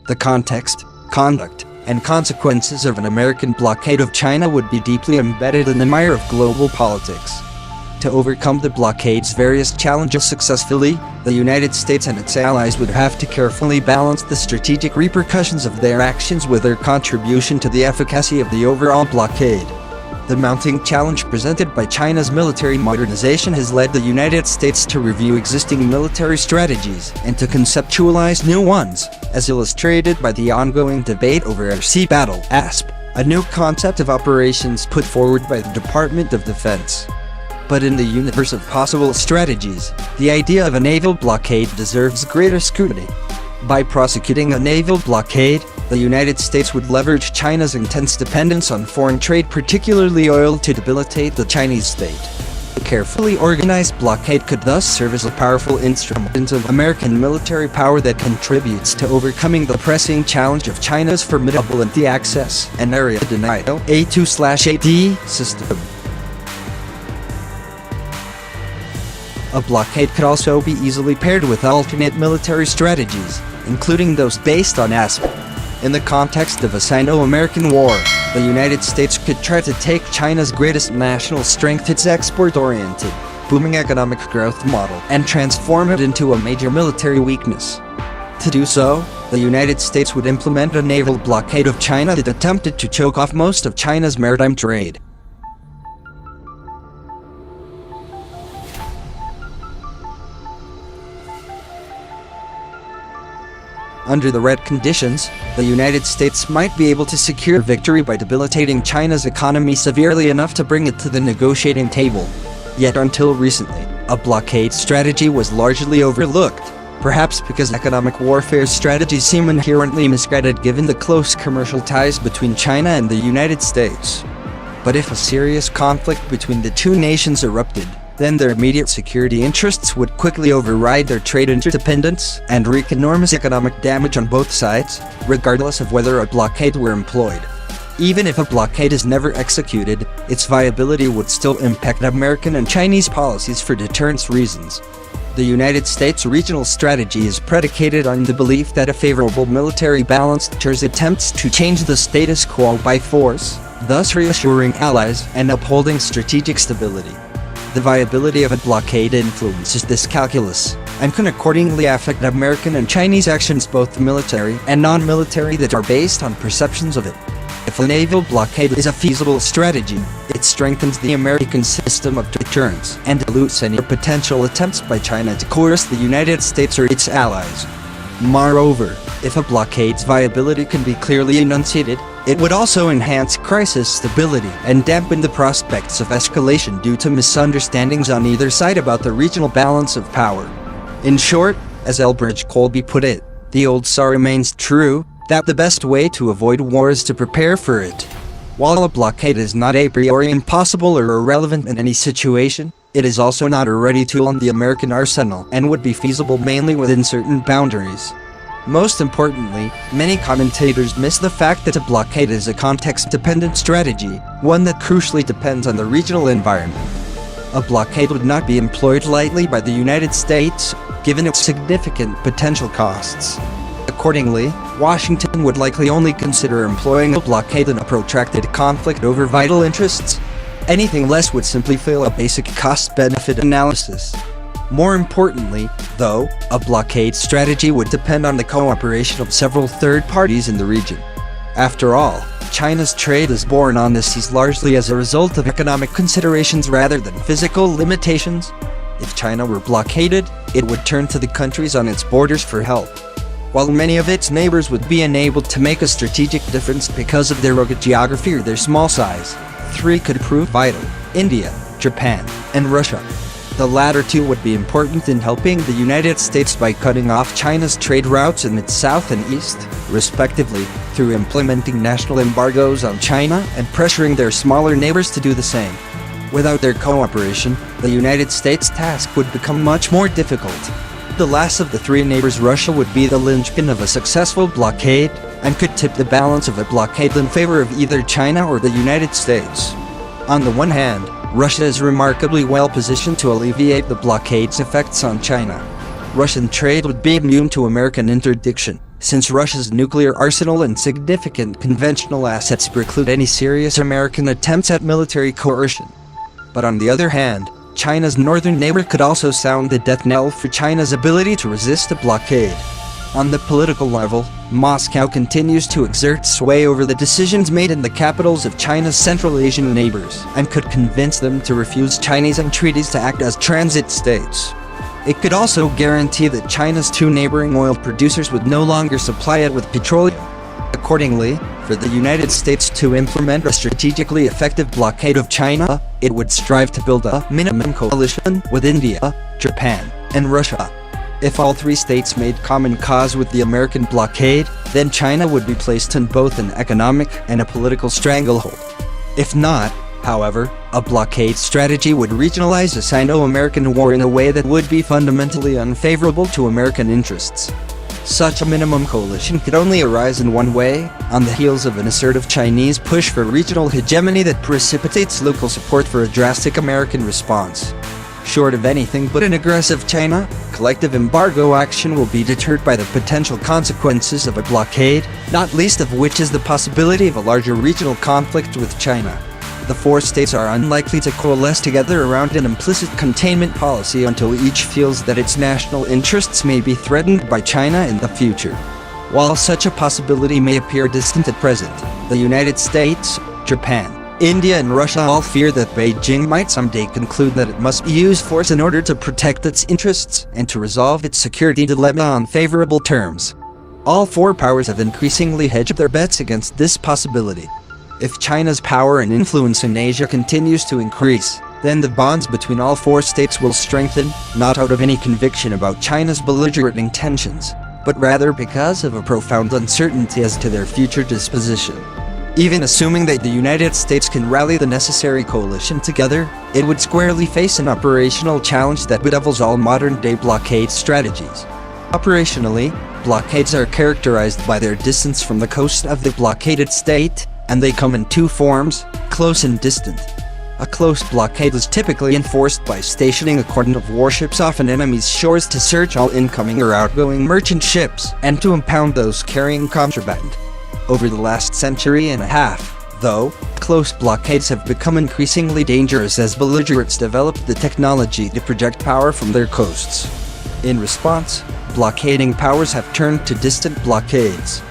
The context, conduct, and consequences of an American blockade of China would be deeply embedded in the mire of global politics. To overcome the blockade's various challenges successfully, the United States and its allies would have to carefully balance the strategic repercussions of their actions with their contribution to the efficacy of the overall blockade. The mounting challenge presented by China's military modernization has led the United States to review existing military strategies and to conceptualize new ones, as illustrated by the ongoing debate over Air Sea Battle (ASP), a new concept of operations put forward by the Department of Defense. But in the universe of possible strategies, the idea of a naval blockade deserves greater scrutiny. By prosecuting a naval blockade, the United States would leverage China's intense dependence on foreign trade, particularly oil, to debilitate the Chinese state. A carefully organized blockade could thus serve as a powerful instrument of American military power that contributes to overcoming the pressing challenge of China's formidable anti-access and area denial A2/AD system. A blockade could also be easily paired with alternate military strategies, including those based on ASP. In the context of a Sino-American war, the United States could try to take China's greatest national strength, its export-oriented, booming economic growth model, and transform it into a major military weakness. To do so, the United States would implement a naval blockade of China that attempted to choke off most of China's maritime trade. Under the right conditions, the United States might be able to secure victory by debilitating China's economy severely enough to bring it to the negotiating table. Yet until recently, a blockade strategy was largely overlooked, perhaps because economic warfare strategies seem inherently misguided given the close commercial ties between China and the United States. But if a serious conflict between the two nations erupted, then their immediate security interests would quickly override their trade interdependence and wreak enormous economic damage on both sides, regardless of whether a blockade were employed. Even if a blockade is never executed, its viability would still impact American and Chinese policies for deterrence reasons. The United States regional strategy is predicated on the belief that a favorable military balance deters attempts to change the status quo by force, thus reassuring allies and upholding strategic stability. The viability of a blockade influences this calculus, and can accordingly affect American and Chinese actions, both military and non-military, that are based on perceptions of it. If a naval blockade is a feasible strategy, it strengthens the American system of deterrence and dilutes any potential attempts by China to coerce the United States or its allies. Moreover, if a blockade's viability can be clearly enunciated, it would also enhance crisis stability and dampen the prospects of escalation due to misunderstandings on either side about the regional balance of power. In short, as Elbridge Colby put it, the old saw remains true, that the best way to avoid war is to prepare for it. While a blockade is not a priori impossible or irrelevant in any situation, it is also not a ready tool in the American arsenal and would be feasible mainly within certain boundaries. Most importantly, many commentators miss the fact that a blockade is a context-dependent strategy, one that crucially depends on the regional environment. A blockade would not be employed lightly by the United States, given its significant potential costs. Accordingly, Washington would likely only consider employing a blockade in a protracted conflict over vital interests. Anything less would simply fail a basic cost-benefit analysis. More importantly, though, a blockade strategy would depend on the cooperation of several third parties in the region. After all, China's trade is borne on the seas largely as a result of economic considerations rather than physical limitations. If China were blockaded, it would turn to the countries on its borders for help. While many of its neighbors would be enabled to make a strategic difference because of their rugged geography or their small size, three could prove vital: India, Japan, and Russia. The latter two would be important in helping the United States by cutting off China's trade routes in its south and east, respectively, through implementing national embargoes on China and pressuring their smaller neighbors to do the same. Without their cooperation, the United States' task would become much more difficult. The last of the three neighbors, Russia, would be the linchpin of a successful blockade, and could tip the balance of a blockade in favor of either China or the United States. On the one hand, Russia is remarkably well positioned to alleviate the blockade's effects on China. Russian trade would be immune to American interdiction, since Russia's nuclear arsenal and significant conventional assets preclude any serious American attempts at military coercion. But on the other hand, China's northern neighbor could also sound the death knell for China's ability to resist a blockade. On the political level, Moscow continues to exert sway over the decisions made in the capitals of China's Central Asian neighbors and could convince them to refuse Chinese entreaties to act as transit states. It could also guarantee that China's two neighboring oil producers would no longer supply it with petroleum. Accordingly, for the United States to implement a strategically effective blockade of China, it would strive to build a minimum coalition with India, Japan, and Russia. If all three states made common cause with the American blockade, then China would be placed in both an economic and a political stranglehold. If not, however, a blockade strategy would regionalize a Sino-American war in a way that would be fundamentally unfavorable to American interests. Such a minimum coalition could only arise in one way, on the heels of an assertive Chinese push for regional hegemony that precipitates local support for a drastic American response. Short of anything but an aggressive China, collective embargo action will be deterred by the potential consequences of a blockade, not least of which is the possibility of a larger regional conflict with China. The four states are unlikely to coalesce together around an implicit containment policy until each feels that its national interests may be threatened by China in the future. While such a possibility may appear distant at present, the United States, Japan, India and Russia all fear that Beijing might someday conclude that it must use force in order to protect its interests and to resolve its security dilemma on favorable terms. All four powers have increasingly hedged their bets against this possibility. If China's power and influence in Asia continues to increase, then the bonds between all four states will strengthen, not out of any conviction about China's belligerent intentions, but rather because of a profound uncertainty as to their future disposition. Even assuming that the United States can rally the necessary coalition together, it would squarely face an operational challenge that bedevils all modern-day blockade strategies. Operationally, blockades are characterized by their distance from the coast of the blockaded state, and they come in two forms, close and distant. A close blockade is typically enforced by stationing a cordon of warships off an enemy's shores to search all incoming or outgoing merchant ships and to impound those carrying contraband. Over the last century and a half, though, close blockades have become increasingly dangerous as belligerents develop the technology to project power from their coasts. In response, blockading powers have turned to distant blockades.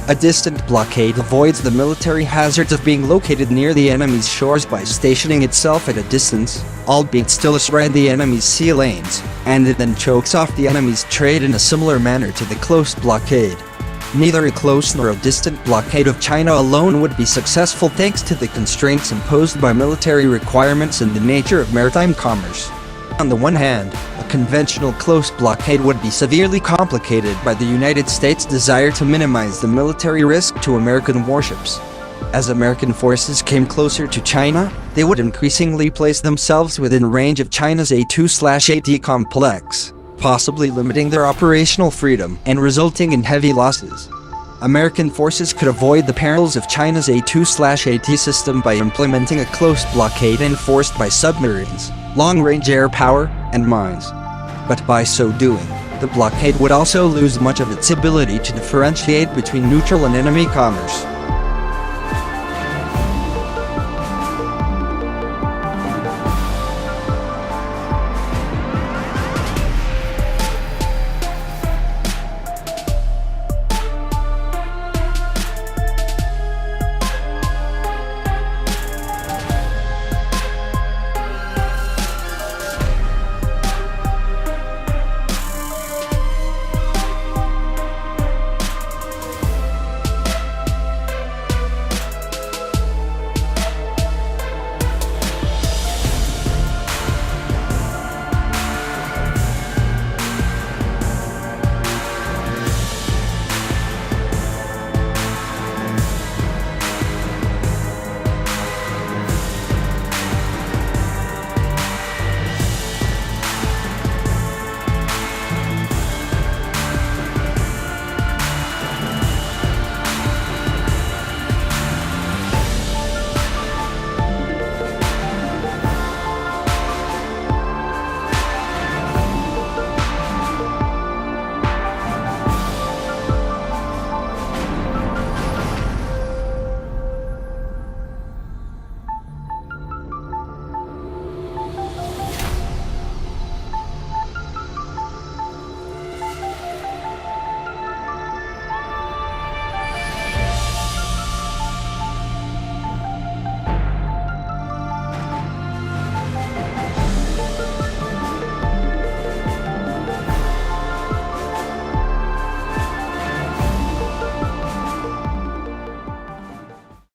A distant blockade avoids the military hazards of being located near the enemy's shores by stationing itself at a distance, albeit still astride the enemy's sea lanes, and it then chokes off the enemy's trade in a similar manner to the close blockade. Neither a close nor a distant blockade of China alone would be successful thanks to the constraints imposed by military requirements and the nature of maritime commerce. On the one hand, a conventional close blockade would be severely complicated by the United States' desire to minimize the military risk to American warships. As American forces came closer to China, they would increasingly place themselves within range of China's A2/AT complex, possibly limiting their operational freedom and resulting in heavy losses. American forces could avoid the perils of China's A2/AT system by implementing a close blockade enforced by submarines, long-range air power, and mines. But by so doing, the blockade would also lose much of its ability to differentiate between neutral and enemy commerce.